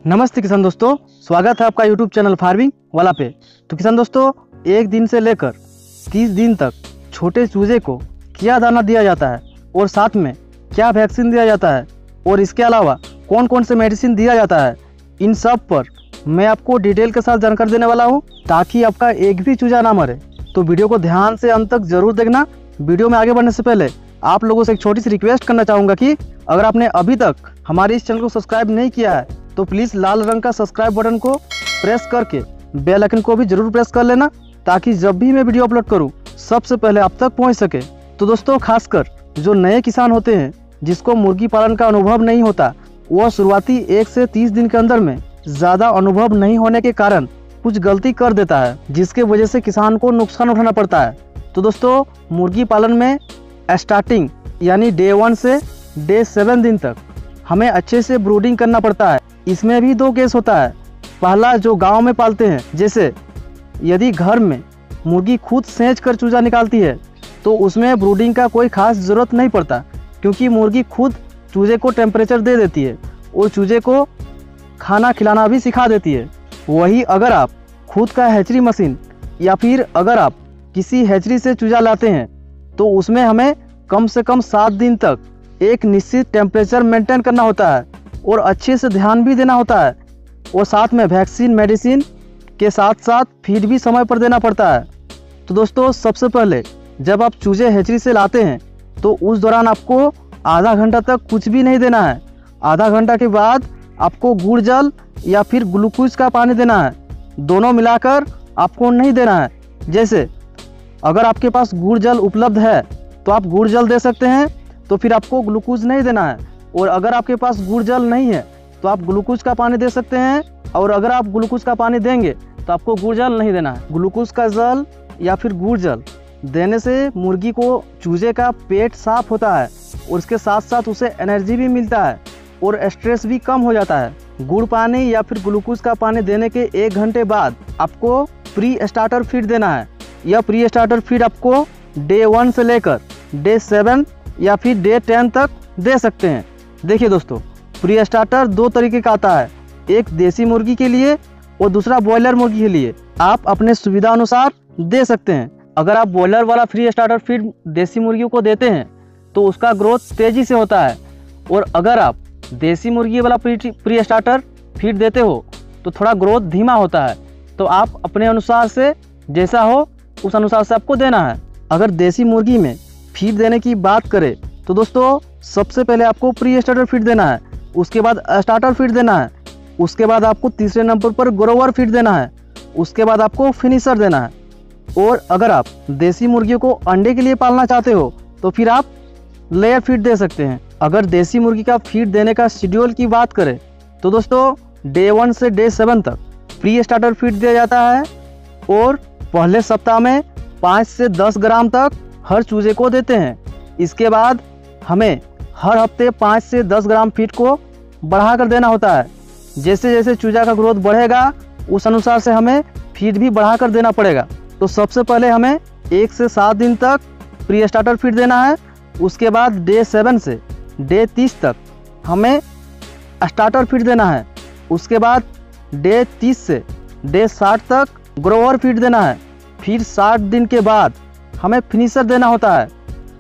नमस्ते किसान दोस्तों, स्वागत है आपका यूट्यूब चैनल फार्मिंग वाला पे। तो किसान दोस्तों, 1 दिन से लेकर 30 दिन तक छोटे चूजे को क्या दाना दिया जाता है और साथ में क्या वैक्सीन दिया जाता है और इसके अलावा कौन कौन से मेडिसिन दिया जाता है, इन सब पर मैं आपको डिटेल के साथ जानकारी देने वाला हूँ, ताकि आपका एक भी चूजा ना मरे। तो वीडियो को ध्यान से अंत तक जरूर देखना। वीडियो में आगे बढ़ने से पहले आप लोगों से एक छोटी सी रिक्वेस्ट करना चाहूँगा कि अगर आपने अभी तक हमारे इस चैनल को सब्सक्राइब नहीं किया है तो प्लीज़ लाल रंग का सब्सक्राइब बटन को प्रेस करके बेल आइकन को भी जरूर प्रेस कर लेना, ताकि जब भी मैं वीडियो अपलोड करूं सबसे पहले आप तक पहुंच सके। तो दोस्तों, खासकर जो नए किसान होते हैं जिसको मुर्गी पालन का अनुभव नहीं होता, वह शुरुआती 1 से 30 दिन के अंदर में ज़्यादा अनुभव नहीं होने के कारण कुछ गलती कर देता है, जिसके वजह से किसान को नुकसान उठाना पड़ता है। तो दोस्तों, मुर्गी पालन में स्टार्टिंग यानी डे 1 से डे 7 दिन तक हमें अच्छे से ब्रूडिंग करना पड़ता है। इसमें भी 2 केस होता है। पहला, जो गांव में पालते हैं, जैसे यदि घर में मुर्गी खुद सेंच कर चूजा निकालती है तो उसमें ब्रूडिंग का कोई खास ज़रूरत नहीं पड़ता, क्योंकि मुर्गी खुद चूजे को टेम्परेचर दे देती है और चूजे को खाना खिलाना भी सिखा देती है। वही अगर आप खुद का हैचरी मशीन या फिर अगर आप किसी हैचरी से चूजा लाते हैं तो उसमें हमें कम से कम 7 दिन तक एक निश्चित टेम्परेचर मेंटेन करना होता है और अच्छे से ध्यान भी देना होता है, और साथ में वैक्सीन मेडिसिन के साथ साथ फीड भी समय पर देना पड़ता है। तो दोस्तों, सबसे पहले जब आप चूजे हैचरी से लाते हैं तो उस दौरान आपको आधा घंटा तक कुछ भी नहीं देना है। आधा घंटा के बाद आपको गुड़ जल या फिर ग्लूकोज का पानी देना है। दोनों मिलाकर आपको नहीं देना है। जैसे अगर आपके पास गुड़ जल उपलब्ध है तो आप गुड़ जल दे सकते हैं, तो फिर आपको ग्लूकोज नहीं देना है। और अगर आपके पास गुड़ जल नहीं है तो आप ग्लूकोज का पानी दे सकते हैं, और अगर आप ग्लूकोज का पानी देंगे तो आपको गुड़ जल नहीं देना है। ग्लूकोज का जल या फिर गुड़ जल देने से मुर्गी को चूजे का पेट साफ होता है और इसके साथ साथ उसे एनर्जी भी मिलता है और स्ट्रेस भी कम हो जाता है। गुड़ पानी या फिर ग्लूकोज का पानी देने के 1 घंटे बाद आपको प्री स्टार्टर फीड देना है। यह प्री स्टार्टर फीड आपको डे 1 से लेकर डे 7 या फिर डे 10 तक दे सकते हैं। देखिए दोस्तों, प्री स्टार्टर 2 तरीके का आता है, एक देसी मुर्गी के लिए और दूसरा ब्रॉयलर मुर्गी के लिए। आप अपने सुविधा अनुसार दे सकते हैं। अगर आप ब्रॉयलर वाला फ्री स्टार्टर फीड देसी मुर्गियों को देते हैं तो उसका ग्रोथ तेज़ी से होता है, और अगर आप देसी मुर्गी वाला प्री स्टार्टर फीड देते हो तो थोड़ा ग्रोथ धीमा होता है। तो आप अपने अनुसार से जैसा हो उस अनुसार से आपको देना है। अगर देसी मुर्गी में फीड देने की बात करें तो दोस्तों, सबसे पहले आपको प्री स्टार्टर फीड देना है, उसके बाद स्टार्टर फीड देना है, उसके बाद आपको तीसरे नंबर पर ग्रोवर फीड देना है, उसके बाद आपको फिनिशर देना है। और अगर आप देसी मुर्गियों को अंडे के लिए पालना चाहते हो तो फिर आप लेयर फीड दे सकते हैं। अगर देसी मुर्गी का फीड देने का शेड्यूल की बात करें तो दोस्तों, डे 1 से डे 7 तक प्री स्टार्टर फीड दिया जाता है, और पहले सप्ताह में 5 से 10 ग्राम तक हर चूजे को देते हैं। इसके बाद हमें हर हफ्ते 5 से 10 ग्राम फीड को बढ़ा कर देना होता है। जैसे जैसे चूजा का ग्रोथ बढ़ेगा उस अनुसार से हमें फीड भी बढ़ा कर देना पड़ेगा। तो सबसे पहले हमें 1 से 7 दिन तक प्री स्टार्टर फीड देना है, उसके बाद डे 7 से डे 30 तक हमें स्टार्टर फीड देना है, उसके बाद डे 30 से डे 60 तक ग्रोवर फीड देना है, फिर 60 दिन के बाद हमें फिनिशर देना होता है।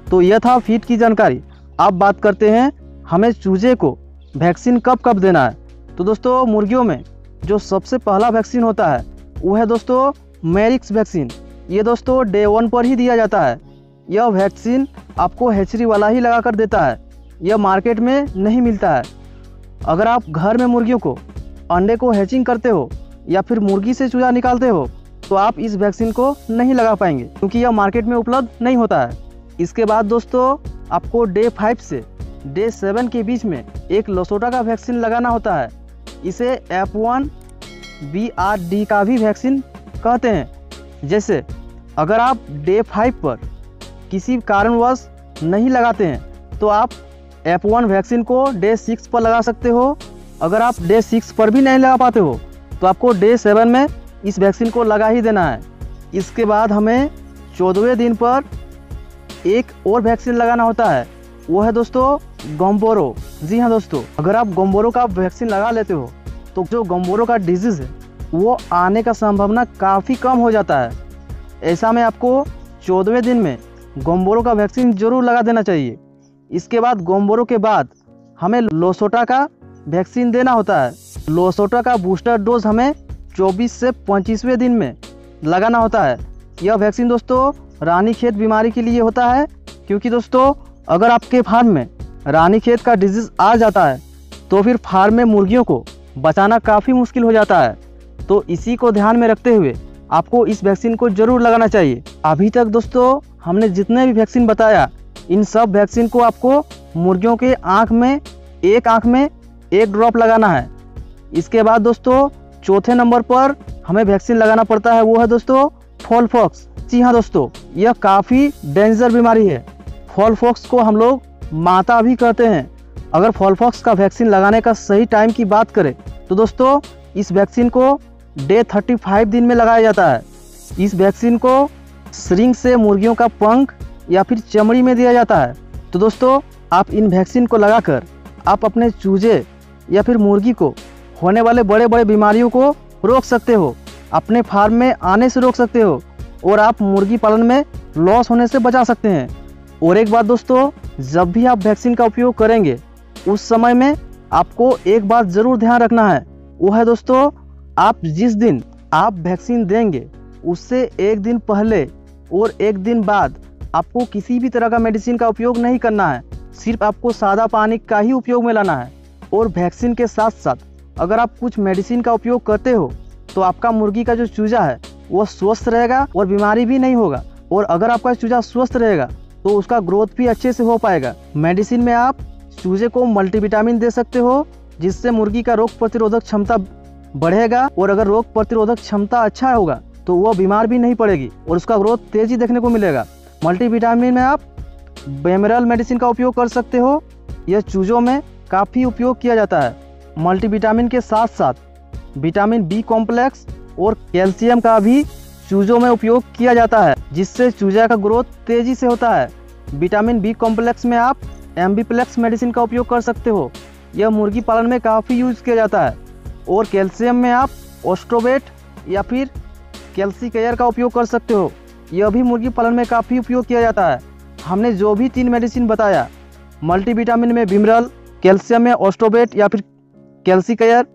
तो यह था फीड की जानकारी। अब बात करते हैं हमें चूजे को वैक्सीन कब कब देना है। तो दोस्तों, मुर्गियों में जो सबसे पहला वैक्सीन होता है वो है दोस्तों मैरिक्स वैक्सीन। ये दोस्तों डे 1 पर ही दिया जाता है। यह वैक्सीन आपको हैचरी वाला ही लगा कर देता है, यह मार्केट में नहीं मिलता है। अगर आप घर में मुर्गियों को अंडे को हैचिंग करते हो या फिर मुर्गी से चूजा निकालते हो तो आप इस वैक्सीन को नहीं लगा पाएंगे, क्योंकि यह मार्केट में उपलब्ध नहीं होता है। इसके बाद दोस्तों, आपको डे 5 से डे 7 के बीच में एक लसोटा का वैक्सीन लगाना होता है। इसे F1BRD का भी वैक्सीन कहते हैं। जैसे अगर आप डे 5 पर किसी कारणवश नहीं लगाते हैं तो आप F1 वैक्सीन को डे 6 पर लगा सकते हो। अगर आप डे 6 पर भी नहीं लगा पाते हो तो आपको डे 7 में इस वैक्सीन को लगा ही देना है। इसके बाद हमें 14वें दिन पर एक और वैक्सीन लगाना होता है, वो है दोस्तों गम्बोरो। जी हाँ दोस्तों, अगर आप गम्बोरो का वैक्सीन लगा लेते हो तो जो गम्बोरो का डिजीज़ है वो आने का संभावना काफ़ी कम हो जाता है। ऐसा में आपको 14वें दिन में गम्बोरो का वैक्सीन जरूर लगा देना चाहिए। इसके बाद गम्बोरो के बाद हमें लोसोटा का वैक्सीन देना होता है। लोसोटा का बूस्टर डोज हमें 24 से 25वें दिन में लगाना होता है। यह वैक्सीन दोस्तों रानीखेत बीमारी के लिए होता है, क्योंकि दोस्तों अगर आपके फार्म में रानीखेत का डिजीज़ आ जाता है तो फिर फार्म में मुर्गियों को बचाना काफ़ी मुश्किल हो जाता है। तो इसी को ध्यान में रखते हुए आपको इस वैक्सीन को जरूर लगाना चाहिए। अभी तक दोस्तों हमने जितने भी वैक्सीन बताया, इन सब वैक्सीन को आपको मुर्गियों के आँख में एक ड्रॉप लगाना है। इसके बाद दोस्तों चौथे नंबर पर हमें वैक्सीन लगाना पड़ता है, वो है दोस्तों फॉल पॉक्स। जी हाँ दोस्तों, यह काफ़ी डेंजर बीमारी है। फॉल पॉक्स को हम लोग माता भी कहते हैं। अगर फॉल पॉक्स का वैक्सीन लगाने का सही टाइम की बात करें तो दोस्तों इस वैक्सीन को डे 35 दिन में लगाया जाता है। इस वैक्सीन को सिरिंज से मुर्गियों का पंख या फिर चमड़ी में दिया जाता है। तो दोस्तों आप इन वैक्सीन को लगाकर आप अपने चूजे या फिर मुर्गी को होने वाले बड़े बड़े बीमारियों को रोक सकते हो, अपने फार्म में आने से रोक सकते हो और आप मुर्गी पालन में लॉस होने से बचा सकते हैं। और एक बात दोस्तों, जब भी आप वैक्सीन का उपयोग करेंगे उस समय में आपको एक बात ज़रूर ध्यान रखना है, वो है दोस्तों आप जिस दिन आप वैक्सीन देंगे उससे एक दिन पहले और एक दिन बाद आपको किसी भी तरह का मेडिसिन का उपयोग नहीं करना है। सिर्फ आपको सादा पानी का ही उपयोग में लाना है। और वैक्सीन के साथ साथ अगर आप कुछ मेडिसिन का उपयोग करते हो तो आपका मुर्गी का जो चूजा है वो स्वस्थ रहेगा और बीमारी भी नहीं होगा। और अगर आपका चूजा स्वस्थ रहेगा तो उसका ग्रोथ भी अच्छे से हो पाएगा। मेडिसिन में आप चूजे को मल्टीविटामिन दे सकते हो, जिससे मुर्गी का रोग प्रतिरोधक क्षमता बढ़ेगा। और अगर रोग प्रतिरोधक क्षमता अच्छा होगा तो वह बीमार भी नहीं पड़ेगी और उसका ग्रोथ तेजी देखने को मिलेगा। मल्टीविटामिन में आप बेमरल मेडिसिन का उपयोग कर सकते हो। यह चूजों में काफ़ी उपयोग किया जाता है। मल्टीविटामिन के साथ साथ विटामिन बी कॉम्प्लेक्स और कैल्शियम का भी चूजों में उपयोग किया जाता है, जिससे चूजा का ग्रोथ तेजी से होता है। विटामिन बी कॉम्प्लेक्स में आप एम्बीप्लेक्स मेडिसिन का उपयोग कर सकते हो। यह मुर्गी पालन में काफ़ी यूज किया जाता है। और कैल्शियम में आप ऑस्ट्रोबेट या फिर कैल्सीकेयर का उपयोग कर सकते हो। यह भी मुर्गी पालन में काफ़ी उपयोग किया जाता है। हमने जो भी 3 मेडिसिन बताया, मल्टीविटामिन में विमरल, कैल्शियम में ऑस्ट्रोबेट या फिर कैल्सीकेयर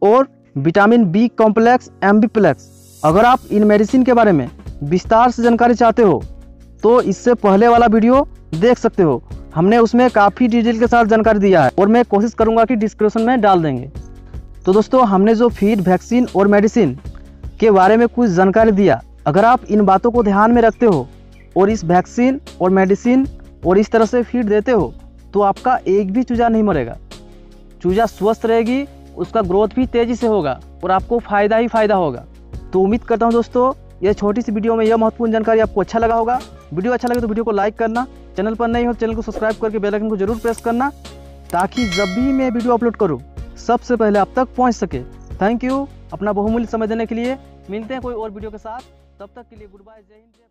और विटामिन बी कॉम्प्लेक्स एम्बीप्लेक्स, अगर आप इन मेडिसिन के बारे में विस्तार से जानकारी चाहते हो तो इससे पहले वाला वीडियो देख सकते हो। हमने उसमें काफ़ी डिटेल के साथ जानकारी दिया है और मैं कोशिश करूंगा कि डिस्क्रिप्शन में डाल देंगे। तो दोस्तों हमने जो फीड, वैक्सीन और मेडिसिन के बारे में कुछ जानकारी दिया, अगर आप इन बातों को ध्यान में रखते हो और इस वैक्सीन और मेडिसिन और इस तरह से फीड देते हो तो आपका एक भी चूजा नहीं मरेगा। चूजा स्वस्थ रहेगी, उसका ग्रोथ भी तेज़ी से होगा और आपको फ़ायदा ही फ़ायदा होगा। तो उम्मीद करता हूँ दोस्तों यह छोटी सी वीडियो में यह महत्वपूर्ण जानकारी आपको अच्छा लगा होगा। वीडियो अच्छा लगे तो वीडियो को लाइक करना, चैनल पर नए हो तो चैनल को सब्सक्राइब करके बेल आइकन को जरूर प्रेस करना, ताकि जब भी मैं वीडियो अपलोड करूँ सबसे पहले आप तक पहुँच सके। थैंक यू अपना बहुमूल्य समय देने के लिए। मिलते हैं कोई और वीडियो के साथ, तब तक के लिए गुड बाय, जय हिंद।